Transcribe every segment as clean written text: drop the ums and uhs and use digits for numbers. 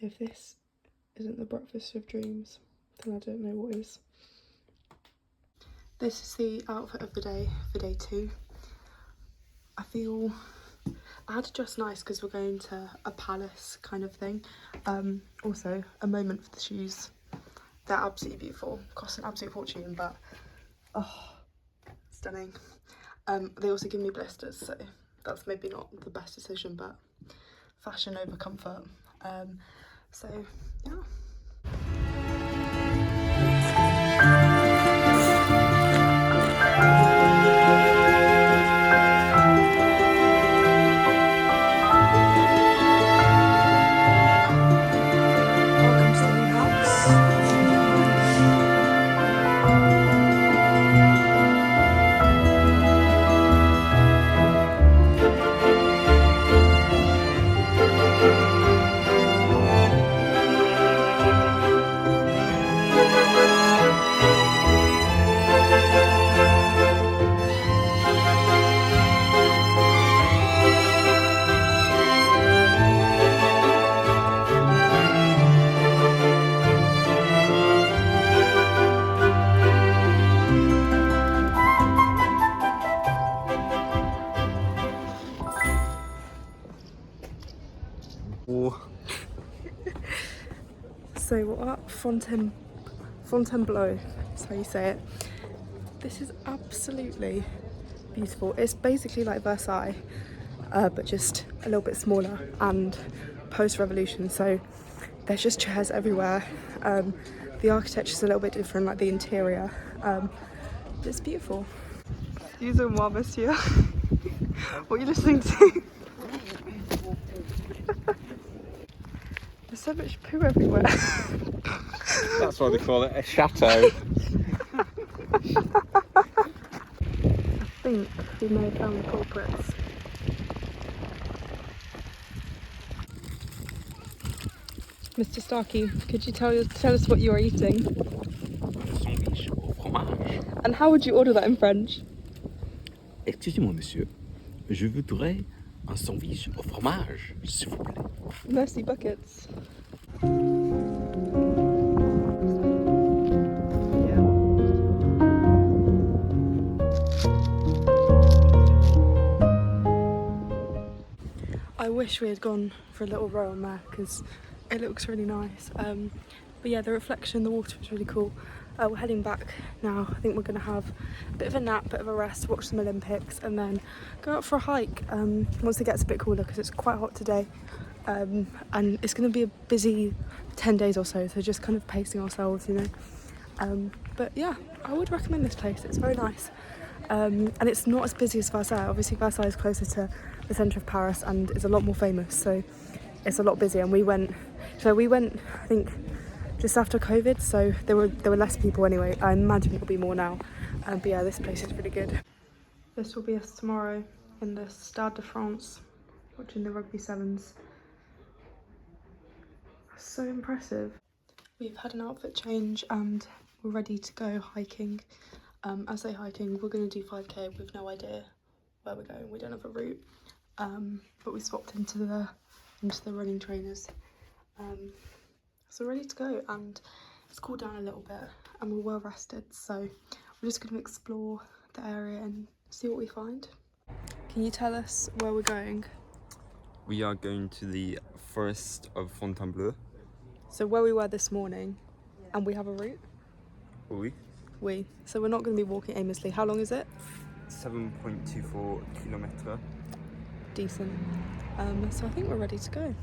If this isn't the breakfast of dreams, then I don't know what is. This is the outfit of the day for day 2. I feel I had to dress nice because we're going to a palace kind of thing. Also, a moment for the shoes. They're absolutely beautiful. Cost an absolute fortune, but oh, stunning. They also give me blisters, so that's maybe not the best decision, but fashion over comfort. So yeah. Welcome to the new house. So we're at Fontainebleau, that's how you say it. This is absolutely beautiful. It's basically like Versailles, but just a little bit smaller and post-revolution. So there's just chairs everywhere. The architecture's a little bit different, like the interior. But it's beautiful. Excusez-moi, monsieur. What are you listening to? There's so much poo everywhere. That's why they call it a chateau. I think we may have found the culprits. Mr. Starkey, could you tell us what you are eating? Sandwich au fromage. And how would you order that in French? Excusez-moi, monsieur. Je voudrais un sandwich au fromage, s'il vous plaît. Mercy buckets. I wish we had gone for a little row on there because it looks really nice. But yeah, the reflection in the water was really cool. We're heading back now. I think we're going to have a bit of a nap, bit of a rest, watch some Olympics, and then go out for a hike once it gets a bit cooler because it's quite hot today. And it's going to be a busy 10 days or so, so just kind of pacing ourselves, you know. But yeah, I would recommend this place. It's very nice. And it's not as busy as Versailles. Obviously Versailles is closer to the centre of Paris and is a lot more famous, so it's a lot busier. And we went I think just after COVID, so there were less people anyway. I imagine it'll be more now. But yeah, this place is really good. This will be us tomorrow in the Stade de France, watching the rugby sevens. So impressive. We've had an outfit change and we're ready to go hiking. I say hiking, we're going to do 5k with no idea where we're going. We don't have a route, but we swapped into the running trainers. So we're ready to go, and it's cooled down a little bit and we're well rested, so we're just going to explore the area and see what we find. Can you tell us where we're going? We are going to the forest of Fontainebleau. So where we were this morning, and we have a route? Oui. So we're not going to be walking aimlessly. How long is it? 7.24 kilometres. Decent. So I think we're ready to go.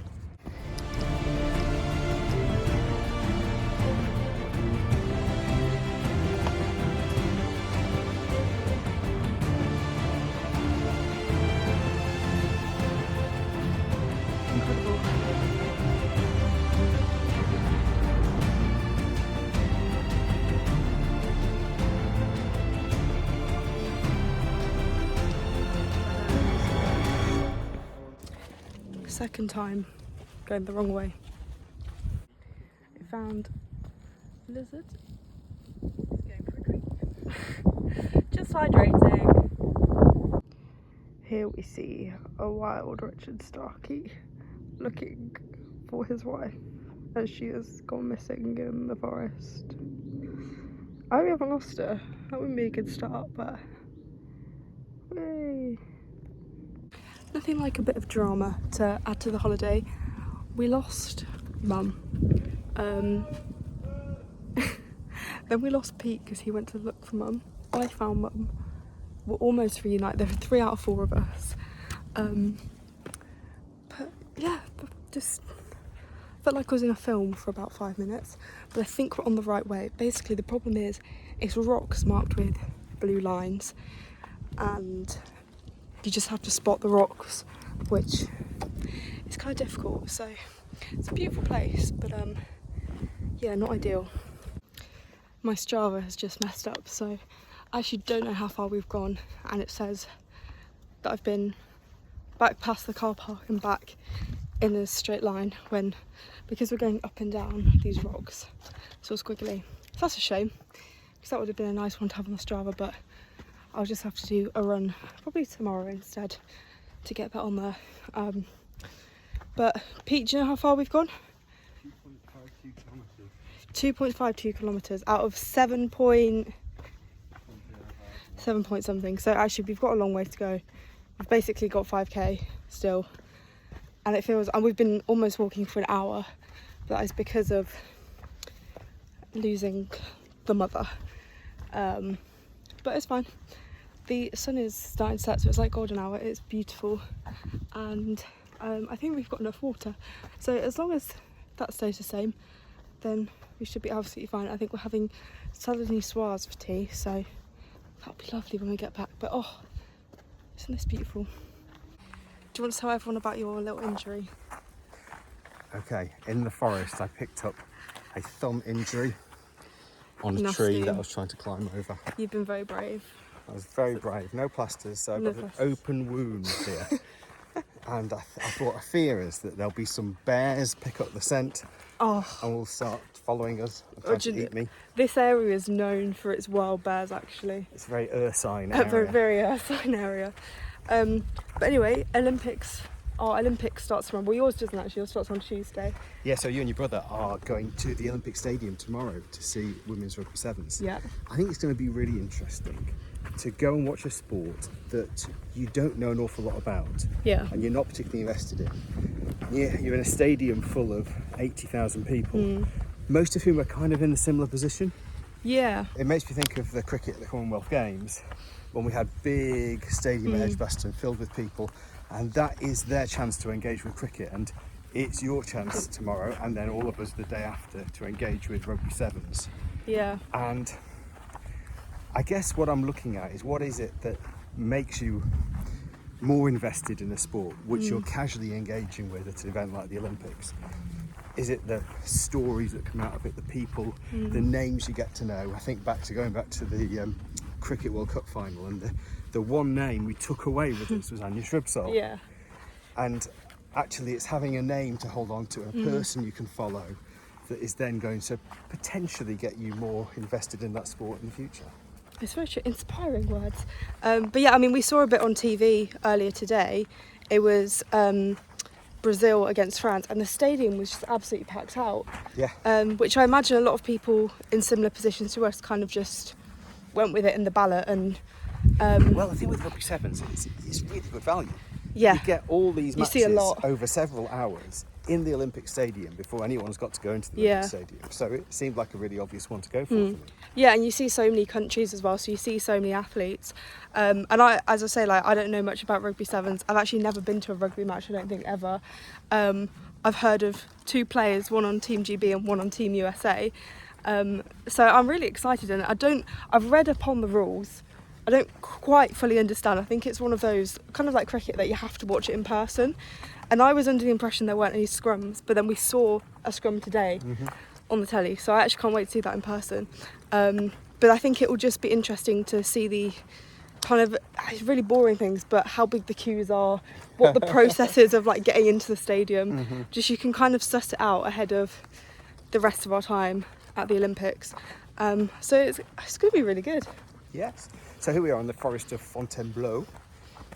Incredible. Second time going the wrong way. I found a lizard. Just hydrating. Here we see a wild Richard Starkey looking for his wife. and she has gone missing in the forest. I hope we haven't lost her. That wouldn't be a good start, but yay. Nothing like a bit of drama to add to the holiday. We lost Mum. Then we lost Pete because he went to look for Mum. I found Mum. We're almost reunited. There were 3 out of 4 of us. But yeah, just felt like I was in a film for about 5 minutes. But I think we're on the right way. Basically, the problem is it's rocks marked with blue lines, and you just have to spot the rocks, which is kind of difficult. So it's a beautiful place, but yeah, not ideal. My Strava has just messed up, so I actually don't know how far we've gone, and it says that I've been back past the car park and back in a straight line when, because we're going up and down these rocks, so it's squiggly. So that's a shame, because that would have been a nice one to have on the Strava, but I'll just have to do a run probably tomorrow instead to get that on there. But Pete, do you know how far we've gone? 2.52 kilometres out of 7 point something. So actually we've got a long way to go. We've basically got 5k still, and it feels, and we've been almost walking for an hour. That is because of losing the mother, but it's fine. The sun is starting to set, so it's like golden hour. It's beautiful, and I think we've got enough water, so as long as that stays the same, then we should be absolutely fine. I think we're having salad niçoise for tea, so that'll be lovely when we get back. But oh, isn't this beautiful? Do you want to tell everyone about your little injury? Okay, in the forest I picked up a thumb injury on a Nasty. tree that I was trying to climb over. You've been very brave. I was very brave, no plasters, so I've No got an plasters. open wound here. And I thought, a fear is that there'll be some bears pick up the scent Oh, and will start following us and trying to eat me. this area is known for its wild bears, actually. It's a very ursine A area. very, very ursine area. But anyway, our Olympics starts tomorrow. Well, yours doesn't actually, yours starts on Tuesday. Yeah, so you and your brother are going to the Olympic Stadium tomorrow to see women's rugby sevens. Yeah. I think it's going to be really interesting to go and watch a sport that you don't know an awful lot about, Yeah. and you're not particularly invested in. You're in a stadium full of 80,000 people, most of whom are kind of in a similar position. Yeah. It makes me think of the cricket at the Commonwealth Games, when we had big stadium at Edgbaston filled with people, and that is their chance to engage with cricket, and it's your chance tomorrow, and then all of us the day after, to engage with rugby sevens. Yeah. And I guess what I'm looking at is, what is it that makes you more invested in a sport which you're casually engaging with at an event like the Olympics? Is it the stories that come out of it, the people, the names you get to know? I think going back to the Cricket World Cup final, and the one name we took away with us was Anya Shribsole. Yeah. And actually it's having a name to hold on to, a person you can follow, that is then going to potentially get you more invested in that sport in the future. It's very true. Inspiring words. But yeah, I mean, we saw a bit on TV earlier today. It was Brazil against France, and the stadium was just absolutely packed out. Yeah. Which I imagine a lot of people in similar positions to us kind of just went with it in the ballot. And Well, I think with rugby sevens, it's really good value. yeah, You get all these You matches see a lot. over several hours in the Olympic Stadium before anyone's got to go into the Yeah. Olympic Stadium. So it seemed like a really obvious one to go for me. yeah, and you see so many countries as well. So you see so many athletes. And I, as I say, like I don't know much about rugby sevens. I've actually never been to a rugby match. I don't think ever. I've heard of 2 players, one on Team GB and one on Team USA. So I'm really excited, and I've read upon the rules. I don't quite fully understand. I think it's one of those, kind of like cricket, that you have to watch it in person. And I was under the impression there weren't any scrums, but then we saw a scrum today on the telly. So I actually can't wait to see that in person. But I think it will just be interesting to see the kind of, it's really boring things, but how big the queues are, what the process is of like getting into the stadium. Just you can kind of suss it out ahead of the rest of our time at the Olympics. So it's going to be really good. Yes. So here we are in the forest of Fontainebleau,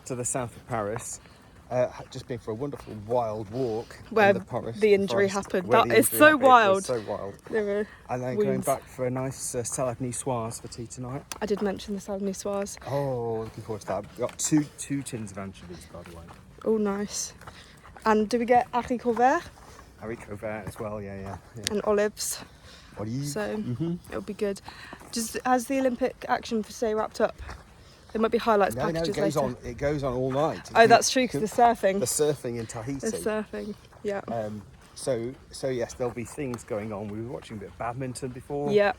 to the south of Paris. Just been for a wonderful wild walk Where in the forest. the injury happened. Where That the is injury so happened. It wild. was so wild. There were And then going wounds. back for a nice salad niçoise for tea tonight. I did mention the salad niçoise. Oh, looking forward to that. We've got two tins of anchovies, by the way. Oh, nice. And do we get haricots verts Haricot vert as well, yeah. and olives? Olive. So it'll be good. Just has the Olympic action for today wrapped up? There might be highlights No, packages it goes later. on. It goes on all night. Oh, that's true, because the surfing. The surfing in Tahiti. The surfing, yeah. So yes, there'll be things going on. We were watching a bit of badminton before. Yeah.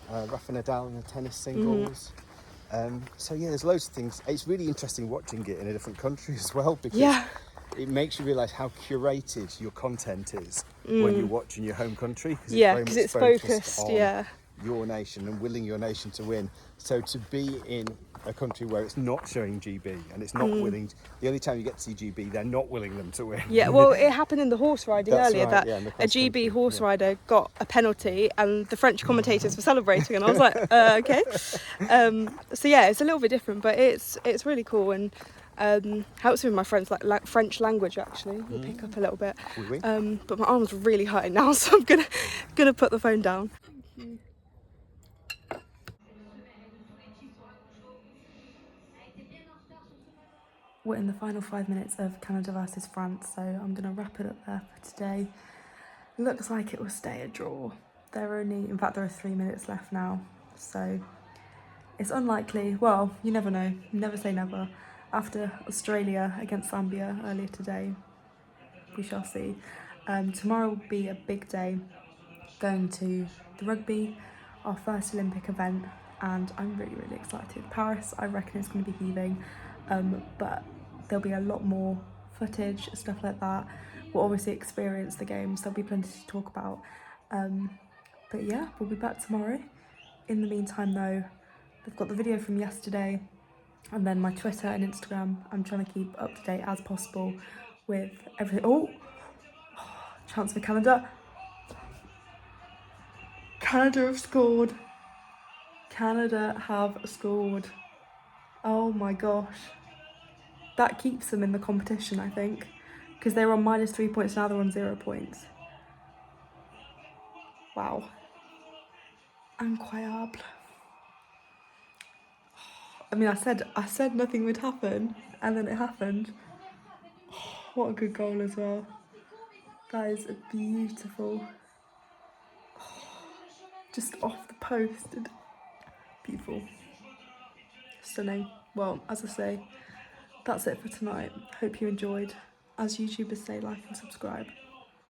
Rafa Nadal in the tennis singles. So yeah, there's loads of things. It's really interesting watching it in a different country as well, because it makes you realise how curated your content is when you're watching your home country. Yeah, because it's focused, on your nation and willing your nation to win. So to be in a country where it's not showing GB and it's not willing, the only time you get to see GB, they're not willing them to win. Yeah, well, it happened in the horse riding That's earlier right, that in the a cross GB country, horse rider got a penalty and the French commentators were celebrating, and I was like, okay. So yeah, it's a little bit different, but it's really cool and helps me with my French French language actually. We'll pick up a little bit. Oui. But my arm's really hurting now, so I'm gonna put the phone down. Thank you. We're in the final 5 minutes of Canada versus France, so I'm going to wrap it up there for today. Looks like it will stay a draw. There are 3 minutes left now, so it's unlikely. Well, you never know. Never say never. After Australia against Zambia earlier today, we shall see. Tomorrow will be a big day, going to the rugby, our first Olympic event, and I'm really, really excited. Paris, I reckon it's going to be heaving. But there'll be a lot more footage, stuff like that. We'll obviously experience the games, there'll be plenty to talk about. But yeah, we'll be back tomorrow. In the meantime though, they've got the video from yesterday and then my Twitter and Instagram. I'm trying to keep up to date as possible with everything. Oh, chance for Canada. Canada have scored. Canada have scored. Oh my gosh. That keeps them in the competition, I think, because they were on -3 points, now they're on 0 points. Wow. Incroyable. I mean, I said nothing would happen, and then it happened. What a good goal as well. That is beautiful. Just off the post. Beautiful. Stunning. Well, as I say, that's it for tonight. Hope you enjoyed. As YouTubers say, like and subscribe.